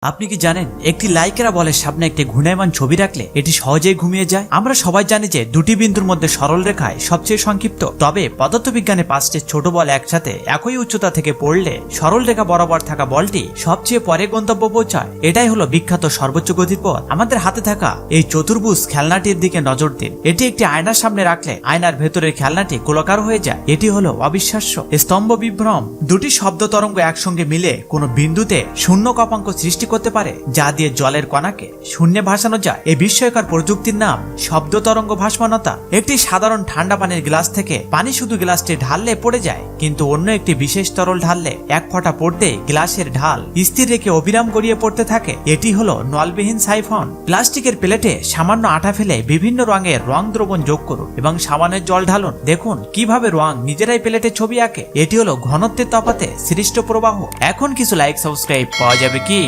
আপনি কি জানেন একটি লাইকেরা বলের সামনে একটি ঘূর্ণায়মান ছবি রাখলে এটি সহজেই ঘুমিয়ে যায়। আমরা সবাই জানি যে দুটি বিন্দুর মধ্যে সরল রেখায় সবচেয়ে সংক্ষিপ্ত। তবে পদার্থবিজ্ঞানে 5টি ছোট বল একসাথে একই উচ্চতা থেকে পড়লে সরল রেখা বরাবর থাকা বলটি সবচেয়ে পরে গন্তব্য পৌঁছায়। এটাই হলো বিখ্যাত সর্বোচ্চ গতির পথ। আমাদের হাতে থাকা এই চতুর্ভুজ খেলনাটির দিকে নজর দিন। এটি একটি আয়নার সামনে রাখলে আয়নার ভেতরের খেলনাটি গোলাকার হয়ে যায়। এটি হলো অবিশ্বাস্য স্তম্ভ বিভ্রম। দুটি শব্দ তরঙ্গ একসঙ্গে মিলে কোনো বিন্দুতে শূন্য কম্পাঙ্ক সৃষ্টি করতে পারে, যা দিয়ে জলের কণাকে শূন্যে ভাসানো যায়। এই বিস্ময়কর প্রযুক্তির নাম শব্দ তরঙ্গ ভাসমানতা। একটি সাধারণ ঠান্ডা পানির গ্লাস থেকে পানি শুধু গ্লাসটি ঢাললে পড়ে যায়, কিন্তু অন্য একটি বিশেষ তরল ঢাললে এক ফোঁটা পড়তে গ্লাসের ঢাল স্থির রেখে অবিরাম গড়িয়ে পড়তে থাকে। এটি হলো নলবিহীন সাইফন। প্লাস্টিকের প্লেটে সামান্য আঠা ফেলে বিভিন্ন রঙের রং দ্রবণ যোগ করুন এবং সাবানের জল ঢালুন। দেখুন কিভাবে রং নিজেরাই প্লেটে ছবি আঁকে। এটি হলো ঘনত্বের তফাতে সৃষ্ট প্রবাহ। এখন কিছু লাইক সাবস্ক্রাইব পাওয়া যাবে কি?